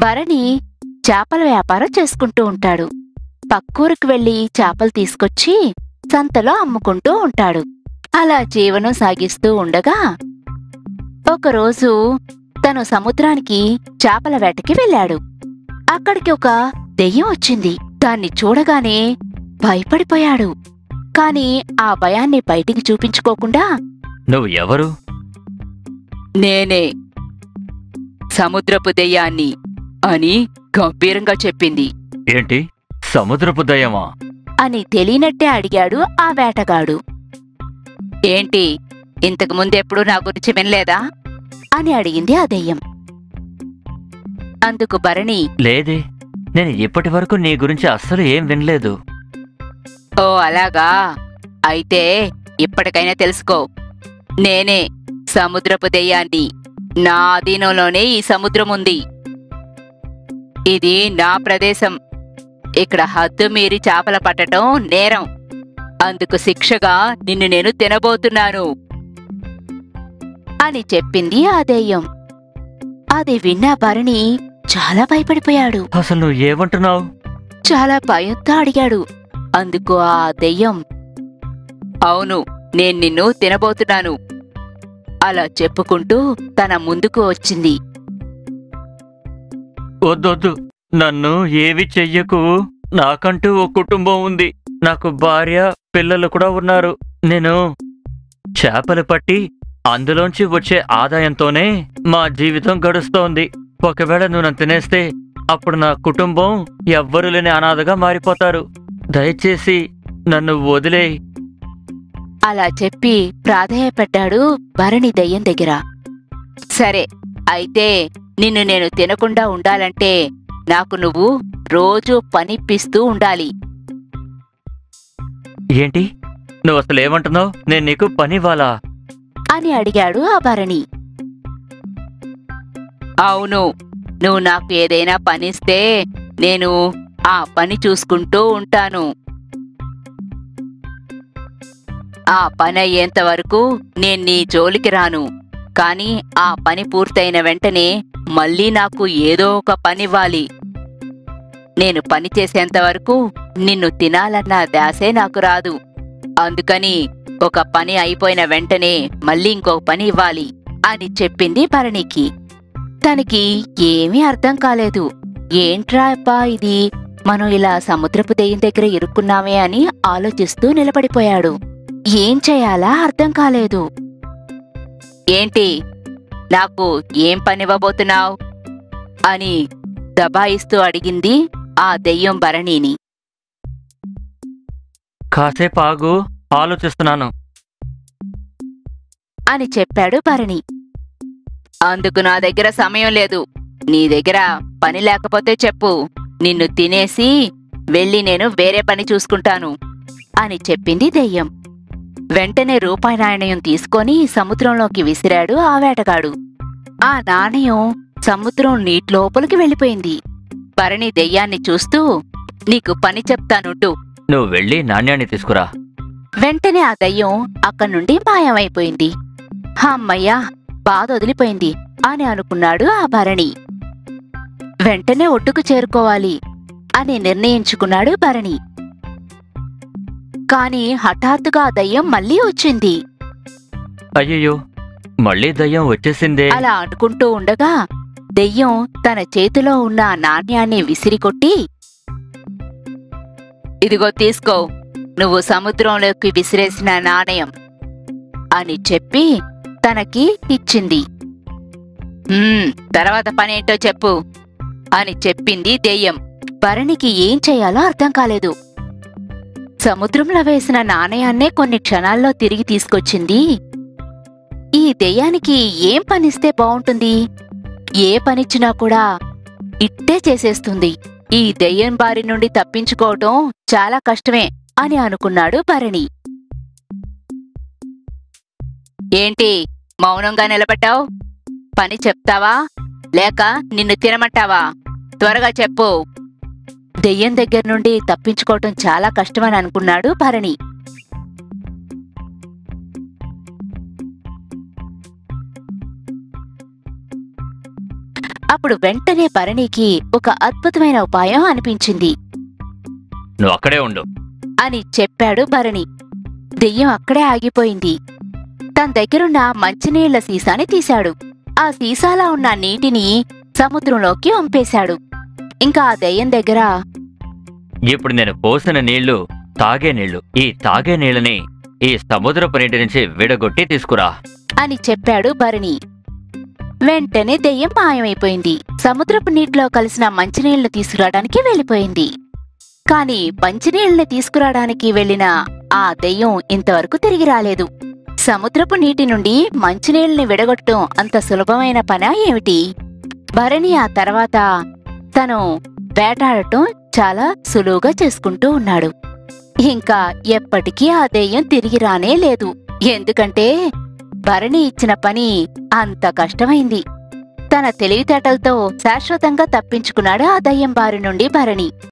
భరణి చేపల వ్యాపారం చేసుకుంటూ ఉంటాడు. పక్కూరికి వెళ్లి చేపలు తీసుకొచ్చి సంతలో అమ్ముకుంటూ ఉంటాడు. అలా జీవనం సాగిస్తూ ఉండగా ఒకరోజు తను సముద్రానికి చేపల వేటకి వెళ్ళాడు. అక్కడికి ఒక దెయ్యం వచ్చింది. దాన్ని చూడగానే భయపడిపోయాడు. కాని ఆ భయాన్ని బయటికి చూపించుకోకుండా, నువ్వు ఎవరు? నేనే సముద్రపు దెయ్యాన్ని అని గంభీరంగా చెప్పింది. ఏంటి, సముద్రపు దయ్యమా? అని తెలియనట్టే అడిగాడు ఆ వేటగాడు. ఏంటి, ఇంతకు ముందెప్పుడు నా గురించి వినలేదా అని అడిగింది ఆ దెయ్యం. అందుకు భరణి, లేదే, నేను ఇప్పటి వరకు నీ గురించి అస్సలు ఏం వినలేదు. ఓ అలాగా, అయితే ఇప్పటికైనా తెలుసుకో. నేనే సముద్రపు దెయ్యాన్ని. నా అధీనంలోనే ఈ సముద్రం ఉంది. ఇది నా ప్రదేశం. ఇక్కడ హద్దు మీరి చేపల పట్టడం నేరం. అందుకు శిక్షగా నిన్ను నేను తినబోతున్నాను అని చెప్పింది ఆ దెయ్యం. అది విన్న భరణి చాలా భయపడిపోయాడు. అసలు నువ్వు ఏమంటున్నావు? చాలా భయంతో అడిగాడు. అందుకు ఆ దెయ్యం, అవును, నేను నిన్ను తినబోతున్నాను అలా చెప్పుకుంటూ తన ముందుకు వచ్చింది. వద్దొద్దు, నన్ను ఏవి చెయ్యకు. నాకంటూ ఓ కుటుంబం ఉంది. నాకు భార్య, పిల్లలు కూడా ఉన్నారు. నేను చేపలు పట్టి అందులోంచి వచ్చే ఆదాయంతోనే మా జీవితం గడుస్తోంది. ఒకవేళ నువ్వు నన్ను తినేస్తే అప్పుడు నా కుటుంబం ఎవ్వరూ లేని అనాథగా మారిపోతారు. దయచేసి నన్ను వదిలేయ్. అలా చెప్పి ప్రాధేయపడ్డాడు భరణి దెయ్యం దగ్గర. సరే, అయితే నిన్ను నేను తినకుండా ఉండాలంటే నాకు నువ్వు రోజూ పనిప్పిస్తూ ఉండాలి. ఏంటి, నువ్వు అసలు ఏమంటున్నావు? నేను నీకు పనివ్వాలా అని అడిగాడు ఆ భరణి. అవును, నువ్వు నాకు ఏదైనా పనిస్తే నేను ఆ పని చూసుకుంటూ ఉంటాను. ఆ పని అయ్యేంత వరకు నేను నీ జోలికి రాను. కాని ఆ పని పూర్తయిన వెంటనే మళ్ళీ నాకు ఏదో ఒక పనివ్వాలి. నేను పని చేసేంత వరకు నిన్ను తినాలన్న ధ్యాసే నాకు రాదు. అందుకని ఒక పని అయిపోయిన వెంటనే మళ్ళీ ఇంకో పని ఇవ్వాలి అని చెప్పింది భరణికి. తనకి ఏమీ అర్థం కాలేదు. ఏంట్రా అబ్బా ఇది, మనం ఇలా సముద్రపు దెయ్యం దగ్గర ఇరుక్కున్నామే అని ఆలోచిస్తూ నిలబడిపోయాడు. ఏం చేయాలా అర్థం కాలేదు. ఏంటి, నాకు ఏం పనివ్వబోతున్నావు అని దబాయిస్తూ అడిగింది ఆ దెయ్యం భరణిని. కాసేపు ఆగు, ఆలోచిస్తున్నాను అని చెప్పాడు భరణి. అందుకు నా దగ్గర సమయం లేదు. నీ దగ్గర పని లేకపోతే చెప్పు, నిన్ను తినేసి వెళ్ళి నేను వేరే పని చూసుకుంటాను అని చెప్పింది దెయ్యం. వెంటనే రూపాయి నాణయం తీసుకొని సముద్రంలోకి విసిరాడు ఆ వేటగాడు. ఆ నాణయం సముద్రం నీటిలోపలికి వెళ్ళిపోయింది. భరణి దెయ్యాన్ని చూస్తూ, నీకు పని చెప్తానుండు. నువ్వు వెళ్ళి నాణ్యాన్ని తీసుకురా. వెంటనే ఆ దయ్యం అక్కడ్నుండి మాయమైపోయింది. అమ్మయ్యా, బాధ వదిలిపోయింది అని అనుకున్నాడు ఆ భరణి. వెంటనే ఒడ్డుకు చేరుకోవాలి అని నిర్ణయించుకున్నాడు భరణి. కాని హఠాత్తుగా ఆ దయ్యం మళ్ళీ వచ్చింది. అయ్యయ్యో, మళ్ళీ దయ్యం వచ్చేసిందే. అలా అనుకుంటూ ఉండగా దెయ్యం తన చేతిలో ఉన్న ఆ నాణ్యాన్ని విసిరికొట్టి, ఇదిగో తీసుకో, నువ్వు సముద్రంలోకి విసిరేసిన నాణయం అని చెప్పి తనకి ఇచ్చింది. తర్వాత పనేంటో చెప్పు అని చెప్పింది దెయ్యం. భరణికి ఏం చేయాలో అర్థం కాలేదు. సముద్రంలో వేసిన నాణయాన్నే కొన్ని క్షణాల్లో తిరిగి తీసుకొచ్చింది. ఈ దెయ్యానికి ఏం పనిస్తే బావుంటుంది? ఏ పనిచ్చినా కూడా ఇట్టే చేసేస్తుంది. ఈ దెయ్యం బారి నుండి తప్పించుకోవటం చాలా కష్టమే అని అనుకున్నాడు భరణి. ఏంటి మౌనంగా నిలబడ్డావు? పని చెప్తావా లేక నిన్ను తినమంటావా? త్వరగా చెప్పు. దెయ్యం దగ్గర నుండి తప్పించుకోవటం చాలా కష్టమని అనుకున్నాడు భరణి. అప్పుడు వెంటనే భరణికి ఒక అద్భుతమైన ఉపాయం అనిపించింది నువ్వు అక్కడే ఉండు. అని చెప్పాడు భరణి. దెయ్యం అక్కడే ఆగిపోయింది. తన దగ్గరున్న మంచినీళ్ల సీసాని తీశాడు. ఆ సీసాలో ఉన్న నీటిని సముద్రంలోకి వంపేశాడు. ఇంకా ఆ దెయ్యం దగ్గర ఇప్పుడు నేను పోసిన నీళ్లు తాగే నీళ్లు. ఈ తాగే నీళ్ళని ఈ సముద్రపు నీటి నుంచి విడగొట్టి తీసుకురా అని చెప్పాడు భరణి. వెంటనే దెయ్యం మాయమైపోయింది. సముద్రపు నీటిలో కలిసిన మంచినీళ్లు తీసుకురావడానికి వెళ్ళిపోయింది. కాని మంచినీళ్లని తీసుకురావడానికి వెళ్లిన ఆ దెయ్యం ఇంతవరకు తిరిగి రాలేదు. సముద్రపు నీటి నుండి మంచినీళ్ళని విడగొట్టడం అంత సులభమైన పనా ఏమిటి? భరణి ఆ తర్వాత తను వేటాడటం చాలా సులువుగా చేసుకుంటూ ఉన్నాడు. ఇంకా ఎప్పటికీ ఆ దెయ్యం తిరిగి రానే లేదు. ఎందుకంటే భరణి ఇచ్చిన పని అంత కష్టమైంది. తన తెలివితేటలతో శాశ్వతంగా తప్పించుకున్నాడు ఆ దయ్యం బారి నుండి భరణి.